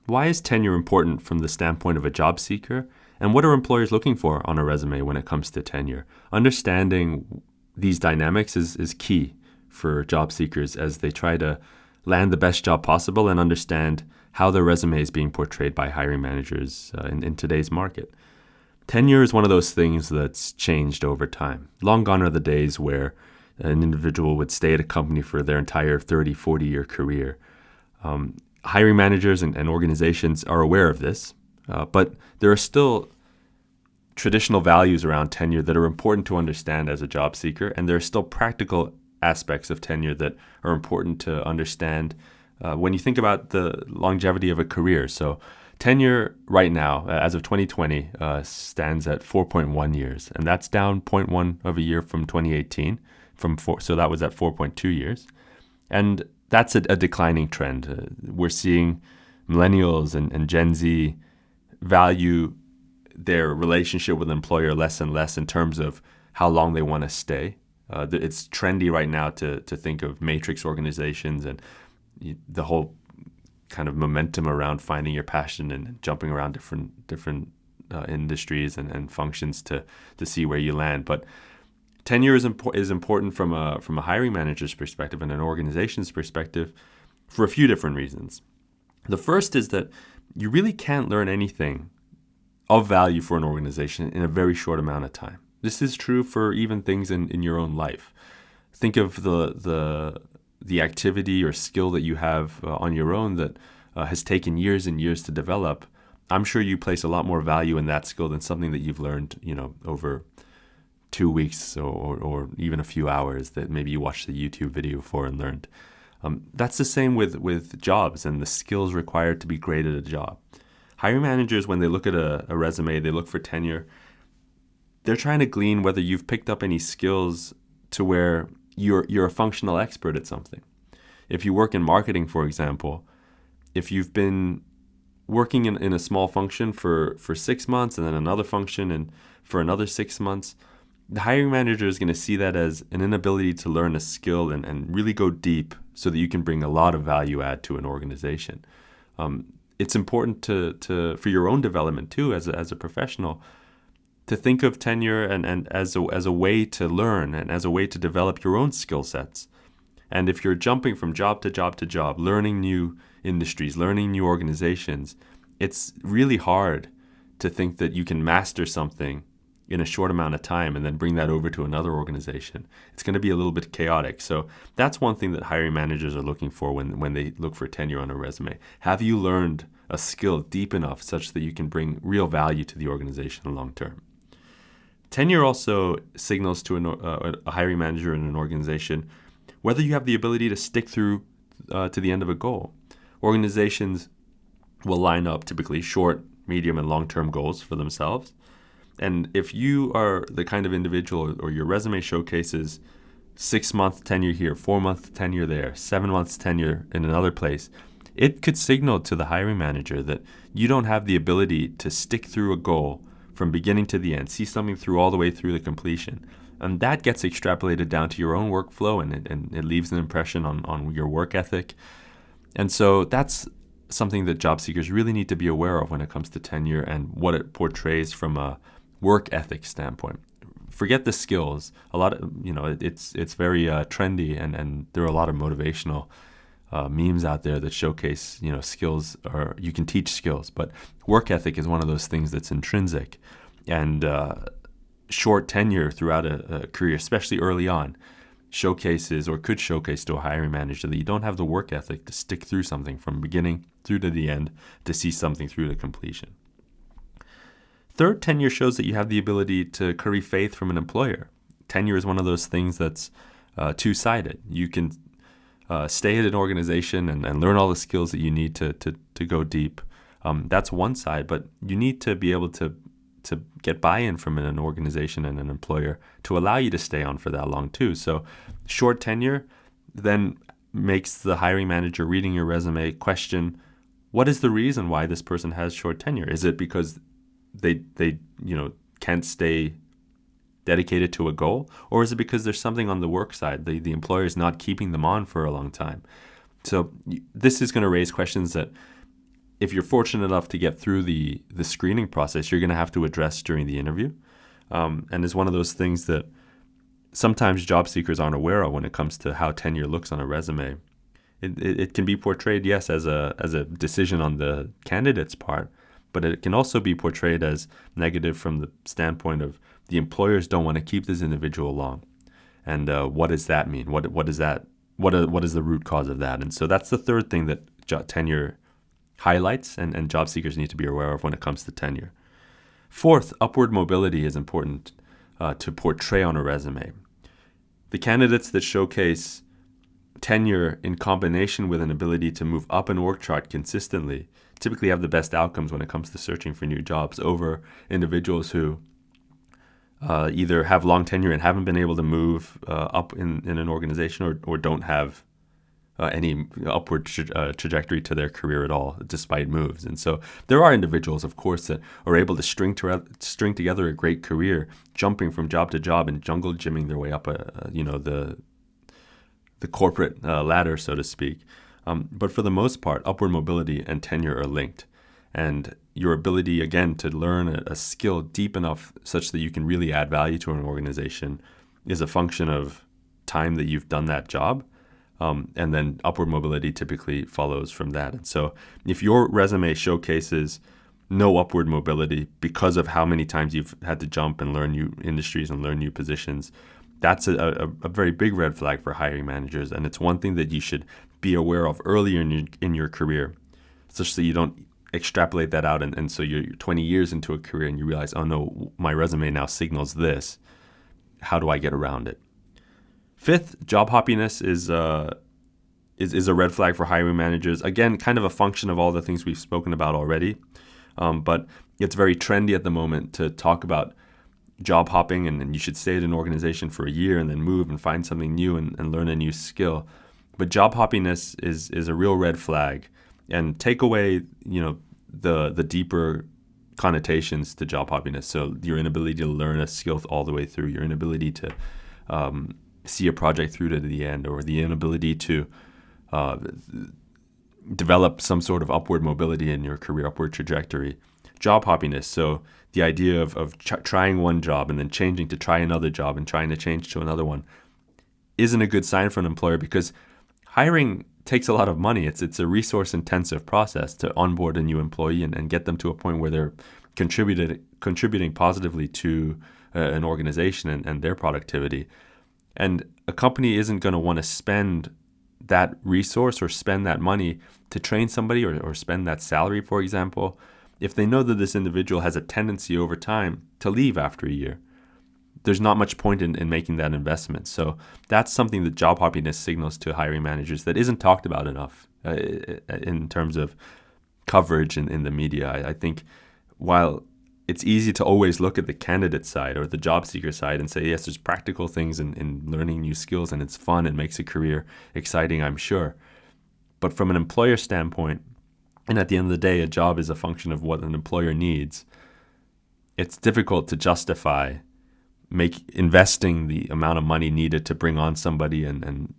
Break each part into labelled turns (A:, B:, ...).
A: Why is tenure important from the standpoint of a job seeker? And what are employers looking for on a resume when it comes to tenure? Understanding these dynamics is key for job seekers as they try to land the best job possible and understand how their resume is being portrayed by hiring managers in today's market. Tenure is one of those things that's changed over time. Long gone are the days where an individual would stay at a company for their entire 30, 40-year career. Hiring managers and organizations are aware of this, but there are still traditional values around tenure that are important to understand as a job seeker, and there are still practical aspects of tenure that are important to understand when you think about the longevity of a career. So tenure right now, as of 2020, stands at 4.1 years, and that's down 0.1 of a year from 2018, so that was at 4.2 years. And that's a declining trend. We're seeing millennials and Gen Z value their relationship with an employer less and less in terms of how long they want to stay. It's trendy right now to think of matrix organizations and the whole kind of momentum around finding your passion and jumping around different industries and functions to see where you land. But tenure is important from a hiring manager's perspective and an organization's perspective for a few different reasons. The first is that you really can't learn anything of value for an organization in a very short amount of time. This is true for even things in your own life. Think of the activity or skill that you have on your own that has taken years and years to develop. I'm sure you place a lot more value in that skill than something that you've learned, over 2 weeks or even a few hours that maybe you watched the YouTube video for and learned. That's the same with jobs and the skills required to be great at a job. Hiring managers, when they look at a resume, they look for tenure. They're trying to glean whether you've picked up any skills to where you're a functional expert at something. If you work in marketing, for example, if you've been working in a small function for 6 months and then another function and for another 6 months, the hiring manager is going to see that as an inability to learn a skill and really go deep so that you can bring a lot of value add to an organization. It's important to for your own development too as a professional to think of tenure and as a way to learn and as a way to develop your own skill sets. And if you're jumping from job to job to job, learning new industries, learning new organizations, it's really hard to think that you can master something in a short amount of time and then bring that over to another organization. It's going to be a little bit chaotic. So that's one thing that hiring managers are looking for when they look for tenure on a resume. Have you learned a skill deep enough such that you can bring real value to the organization long term? Tenure also signals to a hiring manager in an organization whether you have the ability to stick through to the end of a goal. Organizations will line up typically short, medium, and long-term goals for themselves. And if you are the kind of individual or your resume showcases 6-month tenure here, 4-month tenure there, 7 months tenure in another place, it could signal to the hiring manager that you don't have the ability to stick through a goal from beginning to the end, see something through all the way through the completion. And that gets extrapolated down to your own workflow and it leaves an impression on your work ethic. And so that's something that job seekers really need to be aware of when it comes to tenure and what it portrays from a work ethic standpoint. Forget the skills. A lot of, it's very trendy and there are a lot of motivational memes out there that showcase, skills, or you can teach skills, but work ethic is one of those things that's intrinsic. And short tenure throughout a career, especially early on, showcases or could showcase to a hiring manager that you don't have the work ethic to stick through something from beginning through to the end to see something through to completion. Third, tenure shows that you have the ability to curry faith from an employer. Tenure is one of those things that's two-sided. You can stay at an organization and learn all the skills that you need to go deep. That's one side, but you need to be able to get buy-in from an organization and an employer to allow you to stay on for that long too. So short tenure then makes the hiring manager reading your resume question, what is the reason why this person has short tenure? Is it because they can't stay dedicated to a goal? Or is it because there's something on the work side? The employer is not keeping them on for a long time. So this is going to raise questions that if you're fortunate enough to get through the screening process, you're going to have to address during the interview. And it's one of those things that sometimes job seekers aren't aware of when it comes to how tenure looks on a resume. It can be portrayed, yes, as a decision on the candidate's part, but it can also be portrayed as negative from the standpoint of the employers don't want to keep this individual long. And what does that mean? What is that? What is the root cause of that? And so that's the third thing that tenure highlights and job seekers need to be aware of when it comes to tenure. Fourth, upward mobility is important to portray on a resume. The candidates that showcase tenure in combination with an ability to move up an org chart consistently typically have the best outcomes when it comes to searching for new jobs over individuals who either have long tenure and haven't been able to move up in an organization or don't have any upward trajectory to their career at all, despite moves. And so there are individuals, of course, that are able to string together a great career, jumping from job to job and jungle gymming their way up the corporate ladder, so to speak. But for the most part, upward mobility and tenure are linked. And your ability, again, to learn a skill deep enough such that you can really add value to an organization is a function of time that you've done that job. And then upward mobility typically follows from that. And so if your resume showcases no upward mobility because of how many times you've had to jump and learn new industries and learn new positions, that's a very big red flag for hiring managers. And it's one thing that you should be aware of earlier in your career, such that you don't extrapolate that out. And so you're 20 years into a career and you realize, oh no, my resume now signals this. How do I get around it? Fifth, job hoppiness is a red flag for hiring managers. Again, kind of a function of all the things we've spoken about already. But it's very trendy at the moment to talk about job hopping, and you should stay at an organization for a year and then move and find something new and learn a new skill. But job hoppiness is a real red flag. And take away, the deeper connotations to job hoppiness. So your inability to learn a skill all the way through, your inability to see a project through to the end, or the inability to develop some sort of upward mobility in your career, upward trajectory. Job hoppiness, so the idea of trying one job and then changing to try another job and trying to change to another one isn't a good sign for an employer, because hiring takes a lot of money. It's a resource-intensive process to onboard a new employee and get them to a point where they're contributing positively to an organization and their productivity. And a company isn't going to want to spend that resource or spend that money to train somebody or spend that salary, for example, if they know that this individual has a tendency over time to leave after a year. There's not much point in making that investment. So that's something that job hoppiness signals to hiring managers that isn't talked about enough in terms of coverage in the media. I think while it's easy to always look at the candidate side or the job seeker side and say, yes, there's practical things in learning new skills and it's fun and makes a career exciting, I'm sure. But from an employer standpoint, and at the end of the day, a job is a function of what an employer needs, it's difficult to justify investing the amount of money needed to bring on somebody and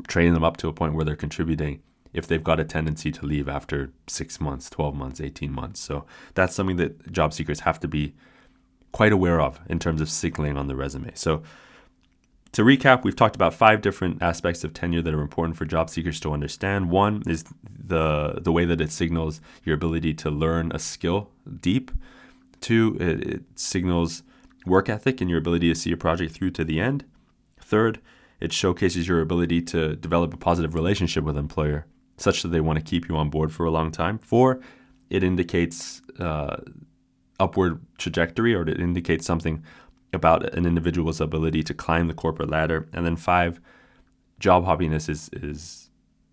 A: train them up to a point where they're contributing if they've got a tendency to leave after 6 months, 12 months, 18 months. So that's something that job seekers have to be quite aware of in terms of signaling on the resume. So to recap, we've talked about 5 different aspects of tenure that are important for job seekers to understand. One is the way that it signals your ability to learn a skill deep. 2, it signals work ethic and your ability to see a project through to the end. 3rd, it showcases your ability to develop a positive relationship with an employer such that they want to keep you on board for a long time. 4, it indicates upward trajectory, or it indicates something about an individual's ability to climb the corporate ladder. And then 5, job hoppiness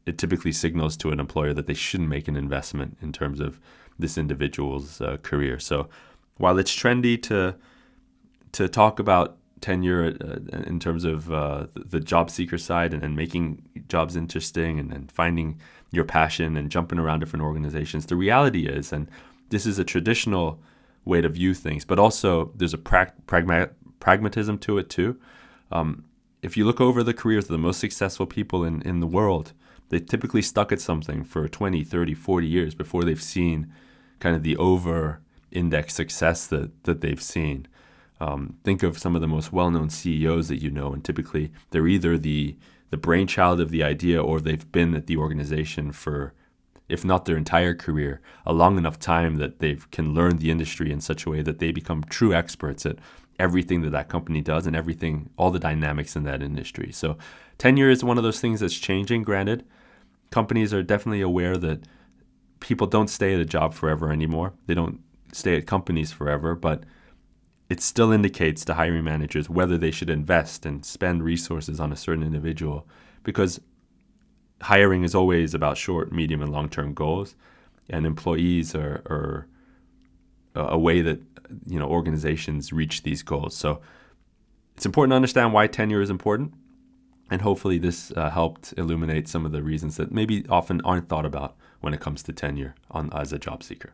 A: it typically signals to an employer that they shouldn't make an investment in terms of this individual's career. So while it's trendy to talk about tenure in terms of the job seeker side and making jobs interesting and finding your passion and jumping around different organizations, the reality is, and this is a traditional way to view things, but also there's a pragmatism to it too. If you look over the careers of the most successful people in the world, They typically stuck at something for 20, 30, 40 years before they've seen kind of the over-index success that they've seen. Think of some of the most well-known CEOs that you know, and typically they're either the brainchild of the idea, or they've been at the organization for, if not their entire career, a long enough time that they can learn the industry in such a way that they become true experts at everything that company does and everything, all the dynamics in that industry. So tenure is one of those things that's changing. Granted, companies are definitely aware that people don't stay at a job forever anymore. They don't stay at companies forever, but it still indicates to hiring managers whether they should invest and spend resources on a certain individual, because hiring is always about short, medium, and long-term goals, and employees are a way that organizations reach these goals. So it's important to understand why tenure is important, and hopefully this helped illuminate some of the reasons that maybe often aren't thought about when it comes to tenure as a job seeker.